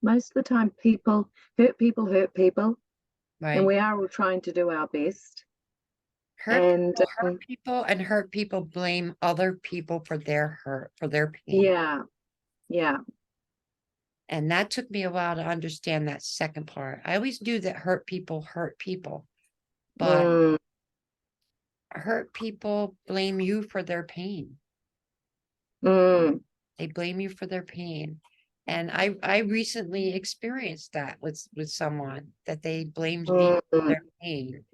hurt people, and right. we are all trying to do our best. And Hurt people, and hurt people blame other people for their hurt, for their pain. yeah, yeah, And that took me a while to understand that second part. I always knew that hurt people, but mm, hurt people blame you for their pain. Mm, They blame you for their pain. And I recently experienced that with someone that they blamed me for mm, their pain.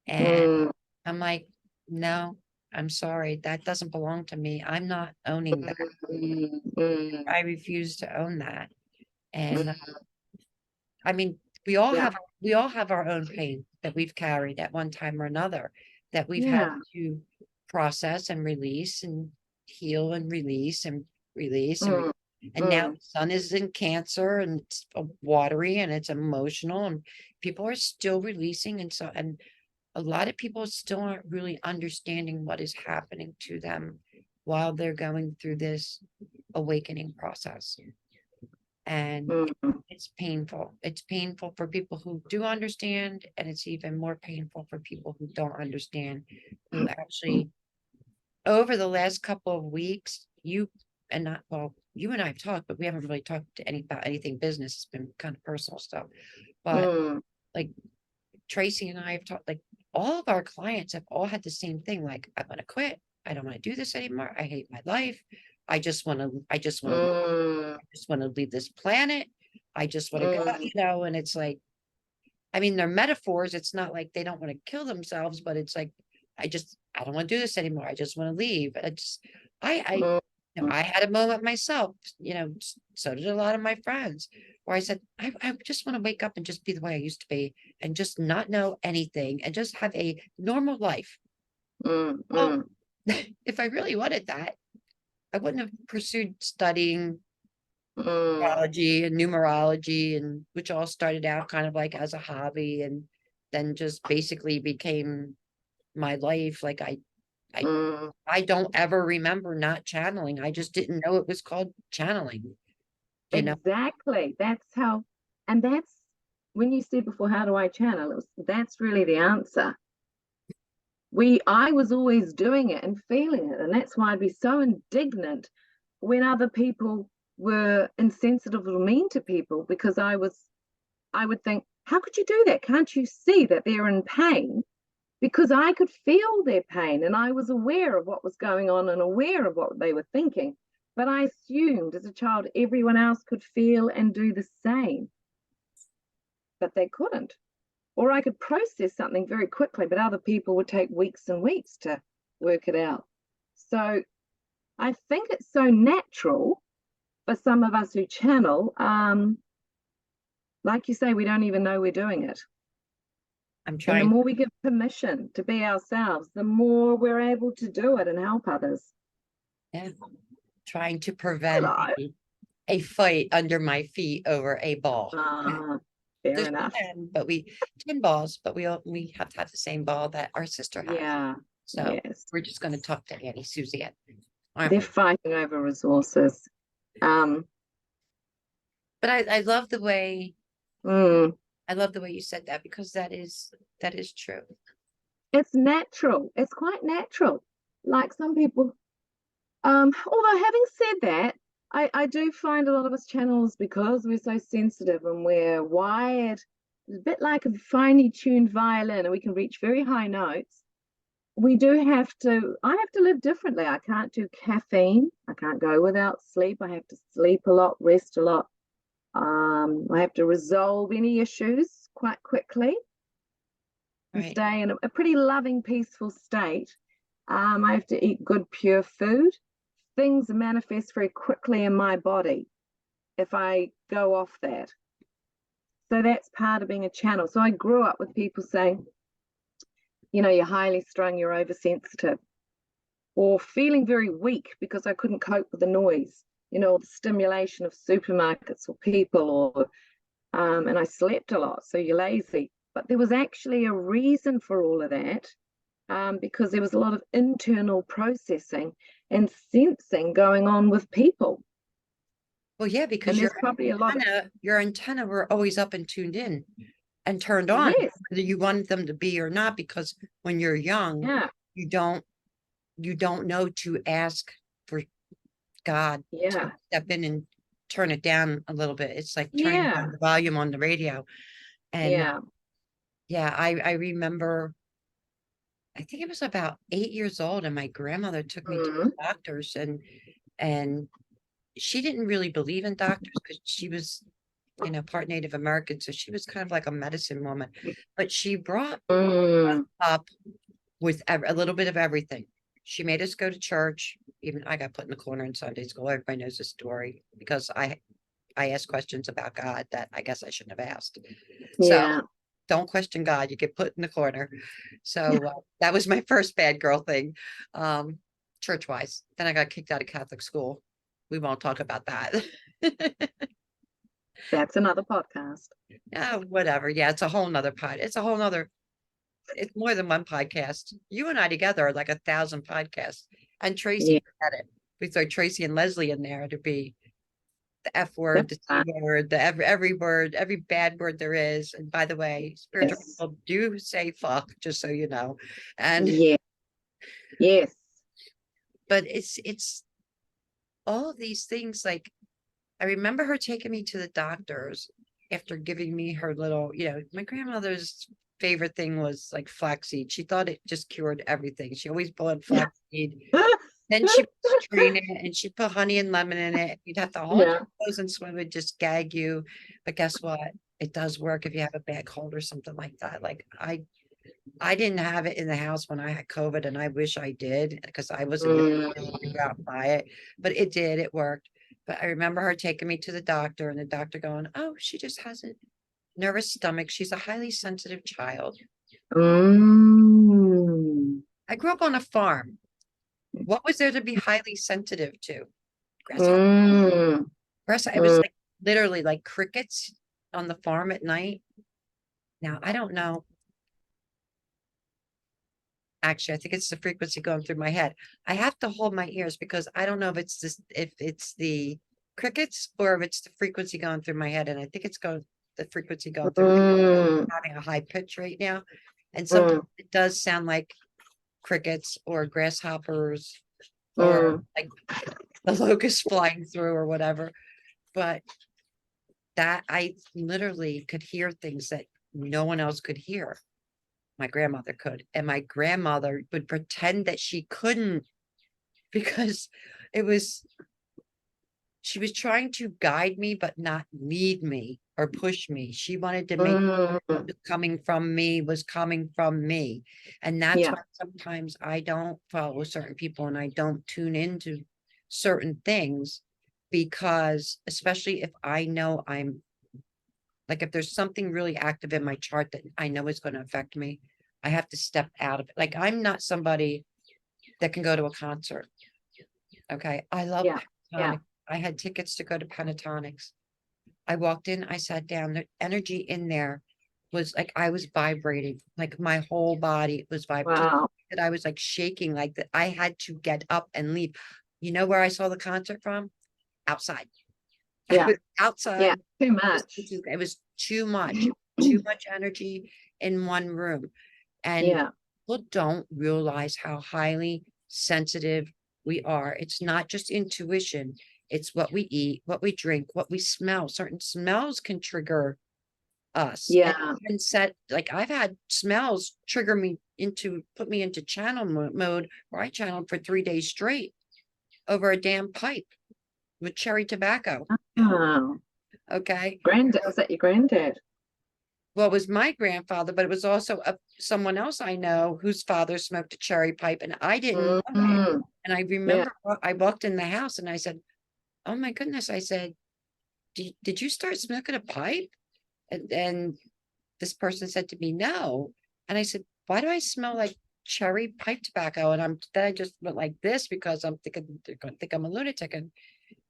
And mm, I'm like, no, I'm sorry. That doesn't belong to me. I'm not owning that. mm, mm, I refuse to own that. And mm. I mean, Yeah, we all have our own pain that we've carried at one time or another that we've had yeah. to process and release and heal and release and release and Mm, and now mm, the sun is in Cancer and it's watery and it's emotional and people are still releasing and a lot of people still aren't really understanding what is happening to them while they're going through this awakening process. And mm, it's painful. It's painful for people who do understand, and it's even more painful for people who don't understand, who mm. actually, over the last couple of weeks, you and not, well, you and I have talked, but we haven't really talked to any about anything business. It's been kind of personal stuff. But Mm. like Tracy and I have talked, like all of our clients have all had the same thing. Like, I want to quit. I don't want to do this anymore. I hate my life. Mm, I just want to leave this planet. I just want to go, mm, and it's like, I mean, they're metaphors. It's not like they don't want to kill themselves, but it's like, I don't want to do this anymore. I just want to leave. mm, I had a moment myself, so did a lot of my friends where I said, I just want to wake up and just be the way I used to be and just not know anything and just have a normal life. mm, Well, mm, if I really wanted that, I wouldn't have pursued studying mm, astrology and numerology and which all started out kind of like as a hobby and then just basically became my life. Like I mm. I don't ever remember not channeling. I just didn't know it was called channeling, you know. Exactly. That's how, and that's when you said before, how do I channel? That's really the answer. I was always doing it and feeling it, and that's why I'd be so indignant when other people were insensitive or mean to people because I would think, how could you do that? Can't you see that they're in pain? Because I could feel their pain and I was aware of what was going on and aware of what they were thinking. But I assumed as a child everyone else could feel and do the same, but they couldn't. Or I could process something very quickly, but other people would take weeks and weeks to work it out. So I think it's so natural for some of us who channel. Like you say, we don't even know we're doing it. I'm And the trying, more we give permission to be ourselves, the more we're able to do it and help others. yeah, trying to prevent Hello. a fight under my feet over a ball. Fair There's enough. 10 balls, but we have to have the same ball that our sister has. Yeah. So Yes. we're just going to talk to Annie Suzanne, aren't They're we? fighting over resources. Um, But I love the way mm, I love the way you said that because that is true. it's natural. It's quite natural. Like some people, although having said that, I do find a lot of us channels because we're so sensitive and we're wired a bit like a finely tuned violin and we can reach very high notes. I have to live differently. I can't do caffeine. I can't go without sleep. I have to sleep a lot, rest a lot. I have to resolve any issues quite quickly and Right. stay in a pretty loving, peaceful state. I have to eat good, pure food. Things manifest very quickly in my body if I go off that. So that's part of being a channel. So I grew up with people saying, you're highly strung, you're oversensitive, or feeling very weak because I couldn't cope with the noise, the stimulation of supermarkets or people, and I slept a lot, so you're lazy. But there was actually a reason for all of that, because there was a lot of internal processing and sensing going on with people. Well, yeah, And because there's probably a lot of, your antenna were always up and tuned in and turned on, yes, whether you wanted them to be or not, because when you're young, yeah, you don't you don't know to ask for God to yeah, step in and turn it down a little bit. It's like turning yeah, down the volume on the radio. And yeah, yeah, I remember I think it was about 8 years old, and my grandmother took me to Mm. the doctors, and she didn't really believe in doctors because she was, part Native American, so she was kind of like a medicine woman. But she brought Mm. up with a little bit of everything. She made us go to church. Even I got put in the corner in Sunday school. Everybody knows the story because I asked questions about God that I guess I shouldn't have asked. So Yeah. don't question God. You get put in the corner. So that was my first bad girl thing, church wise. Then I got kicked out of Catholic school. We won't talk about that. That's another podcast. Yeah, whatever. Yeah, it's a whole nother pod. It's a whole nother, it's more than one podcast. You and I together are like 1,000 podcasts. And Yeah. Tracy had it. We throw Tracy and Leslie in there to be the F word, That's the C word, the every word, every bad word there is. And by the way, spiritual yes. people do say fuck, just so you know. And Yeah. Yes. but it's all of these things. Like I remember her taking me to the doctors after giving me her little, my grandmother's favorite thing was like flaxseed. She thought it just cured everything. She always bought flaxseed. Then she would strain it and she put honey and lemon in it. You'd have to hold Yeah. your nose and swim would just gag you. But guess what? It does work if you have a bad cold or something like that. Like I didn't have it in the house when I had COVID, and I wish I did because I wasn't going to Mm. go out and buy it. But it did, it worked. But I remember her taking me to the doctor and the doctor going, "Oh, she just has a nervous stomach. She's a highly sensitive child." Mm. I grew up on a farm. What was there to be highly sensitive to? Grasshopper. Mm. It was Mm. like literally like crickets on the farm at night. Now, I don't know. Actually, I think it's the frequency going through my head. I have to hold my ears because I don't know if it's this, if it's the crickets or if it's the frequency going through my head. And I think it's the frequency going through Mm. having a high pitch right now. And sometimes Mm. it does sound like crickets or grasshoppers or Mm. like the locust flying through or whatever. But that I literally could hear things that no one else could hear. My grandmother could, and my grandmother would pretend that she couldn't because it was she was trying to guide me but not lead me or push me. She wanted to make what Mm. was coming from me was coming from me. And that's Yeah. why sometimes I don't follow certain people and I don't tune into certain things because especially if I know I'm like if there's something really active in my chart that I know is going to affect me, I have to step out of it. Like I'm not somebody that can go to a concert. Okay. I love Yeah. Yeah. pentatonic. I had tickets to go to pentatonics. I walked in, I sat down. The energy in there was like I was vibrating, like my whole body was vibrating. Wow. That I was like shaking, like that I had to get up and leave. You know where I saw the concert from? Outside. I Yeah. was Yeah. outside. Too much. It was too much energy in one room. And Yeah. people don't realize how highly sensitive we are. It's not just intuition, it's what we eat, what we drink, what we smell. Certain smells can trigger us Yeah. and set like I've had smells trigger me into put me into channel mode where I channeled for 3 days straight over a damn pipe with cherry tobacco. Oh. Okay. Granddad, was that your granddad? Well, it was my grandfather, but it was also someone else I know whose father smoked a cherry pipe, and I didn't know it. Mm. And I Yeah. remember I walked in the house and I said, "Oh my goodness!" I said, Did you start smoking a pipe?" And this person said to me, "No." And I said, "Why do I smell like cherry pipe tobacco?" And then I just went like this because I'm thinking they're going to think I'm a lunatic.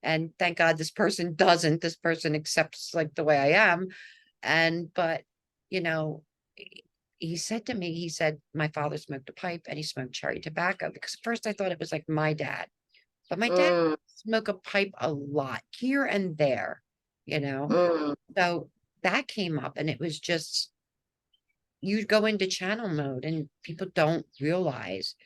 And thank God this person doesn't. This person accepts like the way I am. But you know, he said to me, he said, my father smoked a pipe and he smoked cherry tobacco because at first I thought it was like my dad, but my dad Mm. smoked a pipe a lot here and there, you know. Mm. So that came up and it was just you go into channel mode and people don't realize.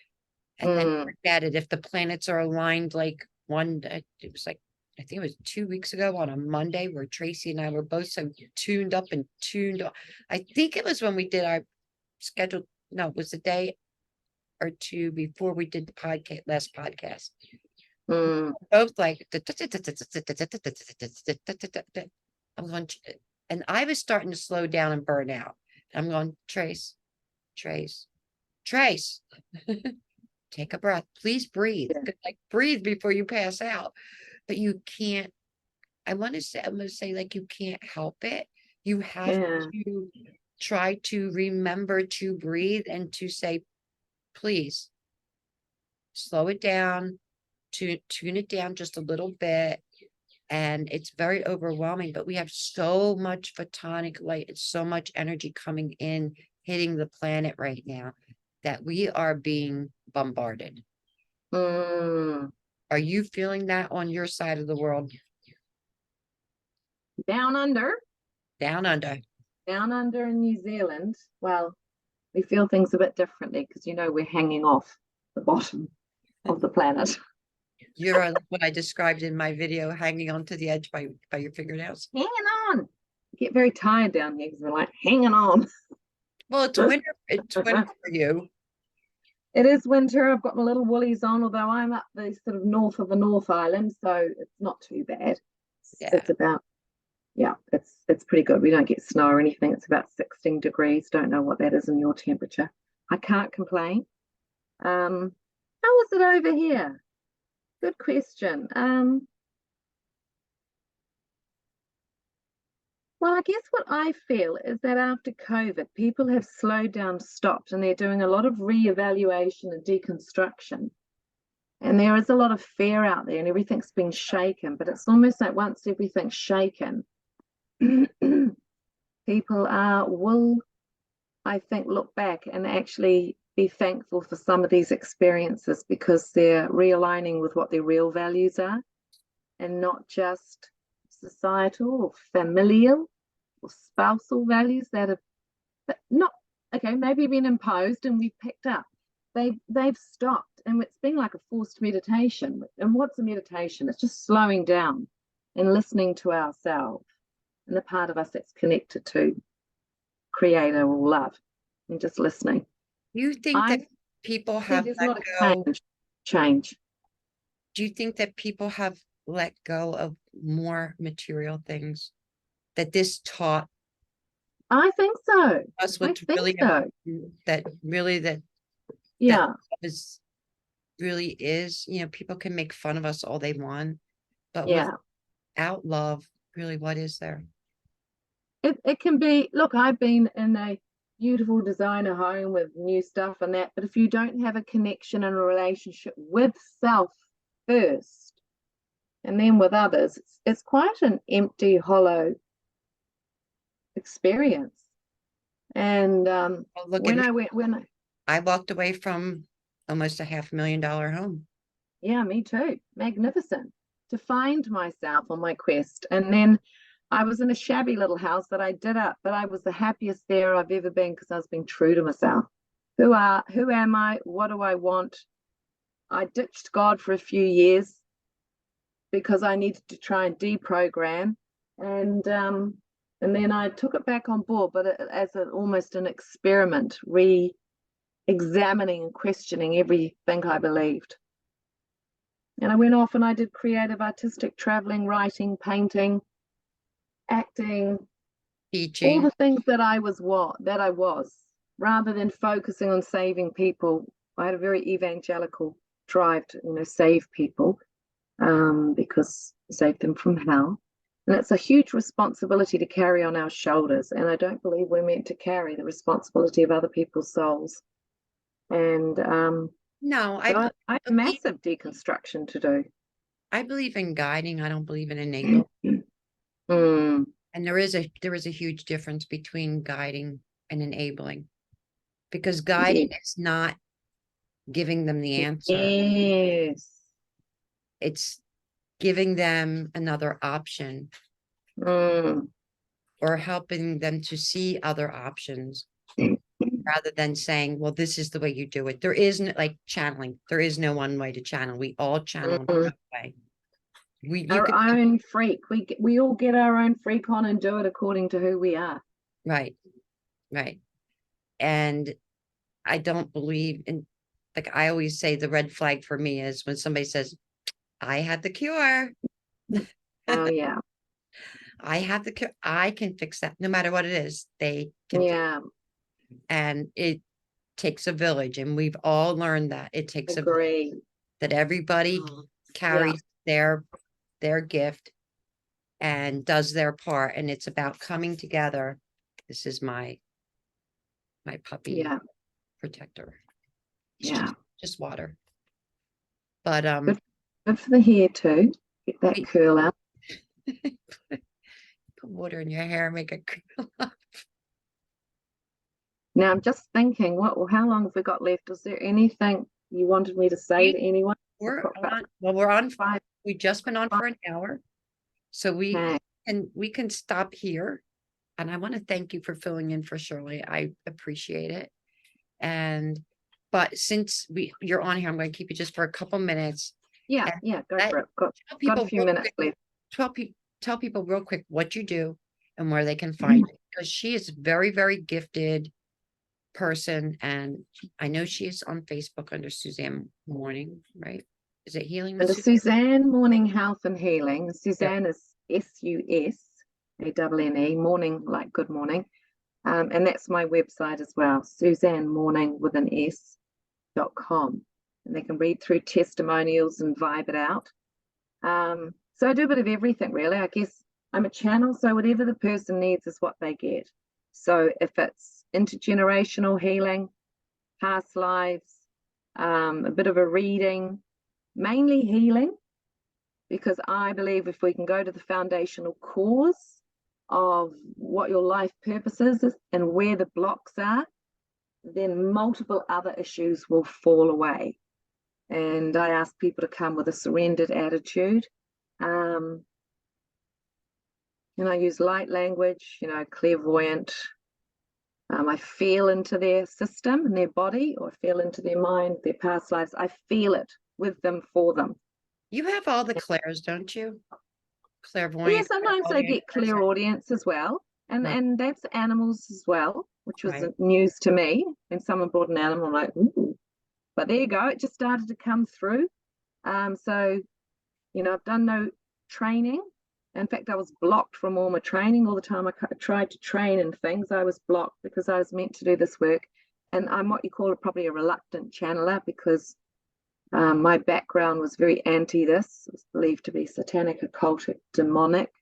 And then Mm. forget it if the planets are aligned like one day, it was like I think it was 2 weeks ago on a Monday where Tracy and I were both so tuned up and tuned up. I think it was when we did our scheduled, no, it was the day or two before we did the podcast, last podcast. Mm. Both like, I'm going, and I was starting to slow down and burn out. I'm going, Trace, take a breath. Please breathe. Yeah. Like breathe before you pass out. But you can't, I'm going to say like you can't help it. You have Yeah. to try to remember to breathe and to say, please slow it down, to tune it down just a little bit. And it's very overwhelming, but we have so much photonic light and so much energy coming in, hitting the planet right now, that we are being bombarded. Mm. Are you feeling that on your side of the world? Down under. Down under. Down under in New Zealand, well, we feel things a bit differently because we're hanging off the bottom of the planet. You're like what I described in my video, hanging onto the edge by your fingernails. Hanging on. I get very tired down here because we're like hanging on. Well, it's winter. It's winter for you. It is winter. I've got my little woolies on, although I'm up the sort of north of the North Island, so it's not too bad. Yeah. It's about, yeah, it's pretty good. We don't get snow or anything. It's about 16 degrees. Don't know what that is in your temperature. I can't complain. How is it over here? Good question. Well, I guess what I feel is that after COVID, people have slowed down, stopped, and they're doing a lot of reevaluation and deconstruction. And there is a lot of fear out there, and everything's been shaken. But it's almost like once everything's shaken, people will, I think, look back and actually be thankful for some of these experiences because they're realigning with what their real values are, and not just societal or familial or spousal values that have not, okay, maybe been imposed and we've picked up. They've stopped, and it's been like a forced meditation. And what's a meditation? It's just slowing down and listening to ourselves and the part of us that's connected to creator or love, and just listening. You think that people have let go? Change. Do you think that people have let go of more material things that this taught I think so. us? I What's think really so. that really Yeah. that is really is, people can make fun of us all they want, but Yeah. without love, really, what is there? It can be, look, I've been in a beautiful designer home with new stuff and that, but if you don't have a connection and a relationship with self first and then with others, it's quite an empty, hollow experience. And Look when at I me. went, I walked away from almost a $500,000 home. yeah, me too, magnificent, to find myself on my quest. And then I was in a shabby little house that I did up, but I was the happiest there I've ever been because I was being true to myself. Who am I? What do I want? I ditched God for a few years because I needed to try and deprogram, and then I took it back on board, but as almost an experiment, re-examining and questioning everything I believed. And I went off and I did creative, artistic, traveling, writing, painting, acting, Teaching. all the things that I was, rather than focusing on saving people. I had a very evangelical drive to, save people, because save them from hell. And it's a huge responsibility to carry on our shoulders. And I don't believe we're meant to carry the responsibility of other people's souls. And No, I have a massive deconstruction to do. I believe in guiding. I don't believe in enabling. Mm. And there is a huge difference between guiding and enabling, because guiding is not giving them the answer. Yes. It's giving them another option, Mm. or helping them to see other options rather than saying, well, this is the way you do it. There isn't, like channeling. There is no one way to channel. We all channel in our own way. Our own freak. We all get our own freak on and do it according to who we are. Right. And I don't believe in like I always say, the red flag for me is when somebody says, I have the cure. Oh yeah. I have the cure. I can fix that no matter what it is. They can fix Yeah. it. And it takes a village. And we've all learned that it takes a village, Agree. that everybody Yeah. carries their gift and does their part. And it's about coming together. This is my puppy Yeah. protector. It's Yeah. just water. But Good, good for the hair too. Get that wait, curl out. put water in your hair and make it curl up. Now I'm just thinking, how long have we got left? Is there anything you wanted me to say to anyone? We're I've got on, well, we're on, five. we've just been on for an hour. So Okay. we can stop here. And I want to thank you for filling in for Shirley. I appreciate it. And but since you're on here, I'm going to keep you just for a couple minutes. Yeah, And yeah, go let for it. Got tell got a people few real minutes quick, left. tell people real quick what you do and where they can find you. Because she is very, very gifted person. And I know she is on Facebook under Susanne Morning, right? Is it Healing with And the Suzanne? Susanne Morning Health and Healing. Yeah. Susanne is Susanne, morning like good morning. And that's my website as well, Susanne Morning with an S.com. And they can read through testimonials and vibe it out. So I do a bit of everything, really. I guess I'm a channel, so whatever the person needs is what they get. So if it's intergenerational healing, past lives, a bit of a reading, mainly healing, because I believe if we can go to the foundational cause of what your life purpose is and where the blocks are, then multiple other issues will fall away. And I ask people to come with a surrendered attitude. I use light language, clairvoyant. I feel into their system and their body, or feel into their mind, their past lives. I feel it with them, for them. You have all the clairs, don't you? Yeah, Clairvoyant, sometimes I get clear audience as well. And that's animals as well, which was right. news to me. When someone brought an animal, I'm like, ooh. But there you go, it just started to come through. So, I've done no training. In fact, I was blocked from all my training. All the time I tried to train in things, I was blocked because I was meant to do this work. And I'm what you call probably a reluctant channeler, because my background was very anti this. It was believed to be satanic, occultic, demonic.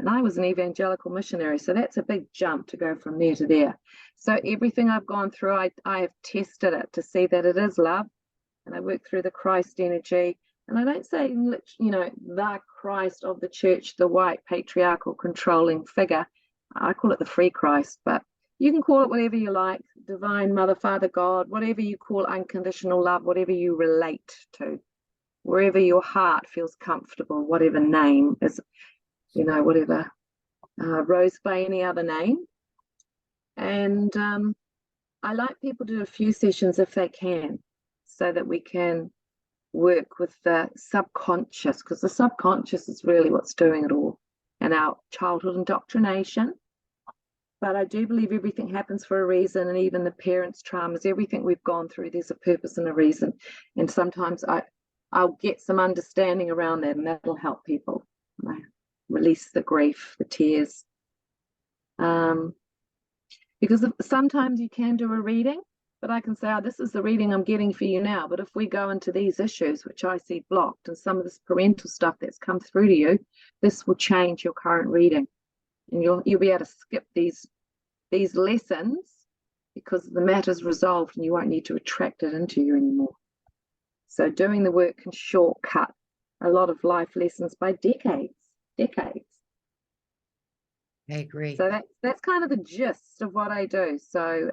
And I was an evangelical missionary. So that's a big jump to go from there to there. So everything I've gone through, I have tested it to see that it is love. And I work through the Christ energy. And I don't say, the Christ of the church, the white patriarchal controlling figure. I call it the free Christ, but you can call it whatever you like, divine mother, father, God, whatever you call unconditional love, whatever you relate to, wherever your heart feels comfortable, whatever name is, whatever, Rose by any other name. And I like people to do a few sessions if they can, so that we can work with the subconscious, because the subconscious is really what's doing it all, and our childhood indoctrination. But I do believe everything happens for a reason, and even the parents' traumas, everything we've gone through, there's a purpose and a reason. And sometimes I'll get some understanding around that, and that'll help people release the grief, the tears. Because sometimes you can do a reading, but I can say, this is the reading I'm getting for you now. But if we go into these issues, which I see blocked, and some of this parental stuff that's come through to you, this will change your current reading. And you'll be able to skip these lessons, because the matter's resolved and you won't need to attract it into you anymore. So doing the work can shortcut a lot of life lessons by decades. I agree. So that's kind of the gist of what I do. So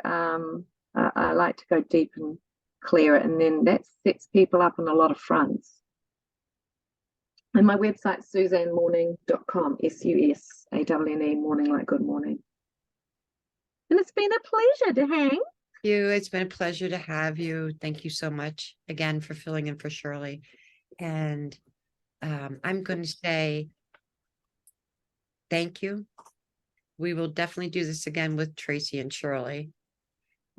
I like to go deep and clear it, and then that sets people up on a lot of fronts. And my website's susannemorning.com, SUSANNE, morning like good morning. And it's been a pleasure to hang. It's been a pleasure to have you. Thank you so much again for filling in for Shirley. And I'm going to say thank you. We will definitely do this again with Tracy and Shirley.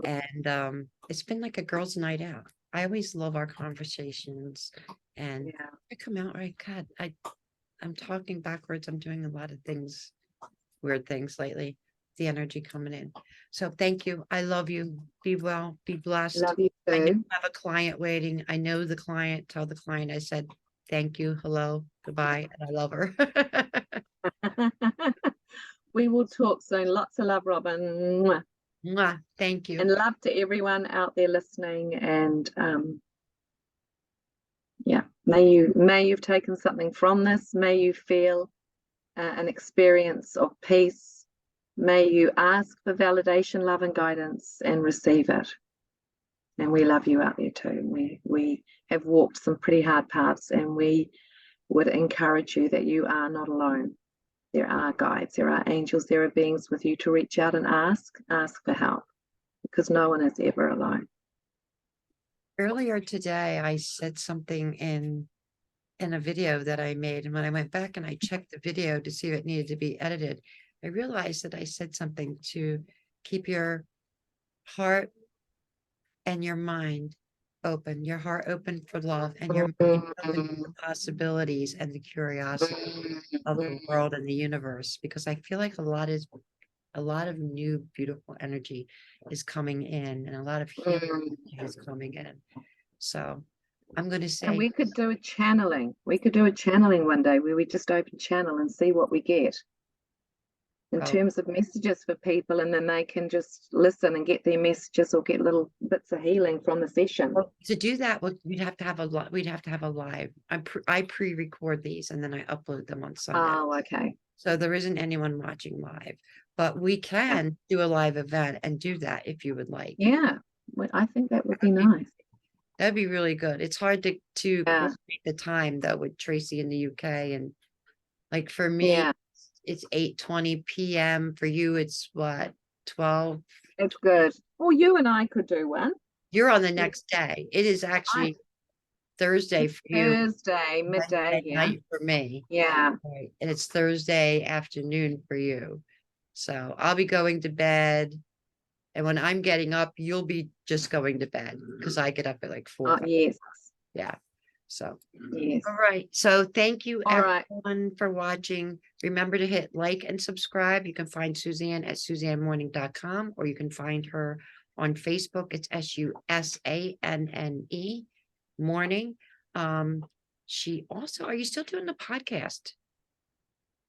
And it's been like a girls' night out. I always love our conversations, and Yeah. I come out right. God, I'm talking backwards. I'm doing a lot of things, weird things lately. The energy coming in. So thank you. I love you. Be well. Be blessed. Love you I know too. you have a client waiting. I know the client. Tell the client I said thank you, hello, goodbye, and I love her. We will talk soon. Lots of love, Robin. Mwah. Mwah. Thank you. And love to everyone out there listening. And yeah, may you've taken something from this. May you feel an experience of peace. May you ask for validation, love, and guidance, and receive it. And we love you out there too. We have walked some pretty hard paths, and we would encourage you that you are not alone. There are guides, there are angels, there are beings with you to reach out and ask for help, because no one is ever alone. Earlier today, I said something in a video that I made, and when I went back and I checked the video to see if it needed to be edited, I realized that I said something to keep your heart and your mind open, your heart open for love, and your mind open to the possibilities and the curiosity of the world and the universe, because I feel like a lot of new beautiful energy is coming in, and a lot of healing is coming in. So I'm going to And say, we could do a channeling. We could do a channeling one day where we just open channel and see what we get in oh, terms of messages for people, and then they can just listen and get their messages or get little bits of healing from the session. well, to do that, we'd have to have a lot. We'd have to have a live. I pre-record these and then I upload them on Sunday. Oh, okay. So there isn't anyone watching live, but we Yeah. can do a live event and do that if you would like. Yeah, I think that would be nice. That'd be really good. It's hard to Yeah. coordinate the time though with Tracy in the UK, and like for me, Yeah, it's 8:20 p.m. For you, it's what, 12? it's good. Well, you and I could do one. You're on the Yeah. next day. It is I, actually Thursday it's for you, Thursday, midday Wednesday here. night for me. Yeah. Right. And it's Thursday afternoon for you. So I'll be going to bed. And when I'm getting up, you'll be just going to bed because I get up at like 4 or 5. Yes. Yeah. So, Yes. all right. So thank you All right. everyone for watching. Remember to hit like and subscribe. You can find Susanne at SusanneMorning.com, or you can find her on Facebook. It's SUSANNE Morning. She also, are you still doing the podcast?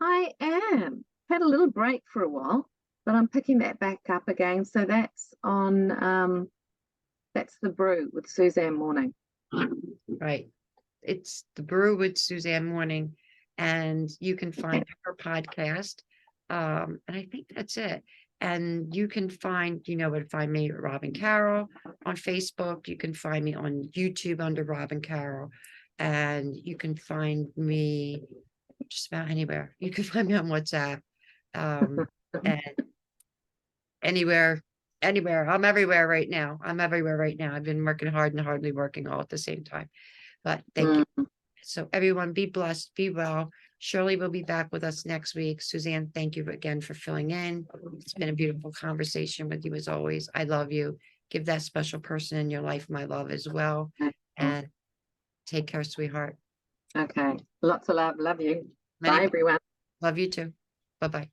I am. Had a little break for a while, but I'm picking that back up again. So that's on that's The Brew with Susanne Morning. Right. It's The Brew with Susanne Morning, and you can find her podcast. And I think that's it. And you can find, where to find me, Robin Carroll, on Facebook. You can find me on YouTube under Robin Carroll, and you can find me just about anywhere. You can find me on WhatsApp, and anywhere. I'm everywhere right now. I've been working hard and hardly working all at the same time. But thank you. So everyone, be blessed, be well. Shirley will be back with us next week. Susanne, thank you again for filling in. It's been a beautiful conversation with you as always. I love you. Give that special person in your life my love as well. And take care, sweetheart. Okay. Lots of love. Love you. Many Bye, everyone. love you too. Bye-bye.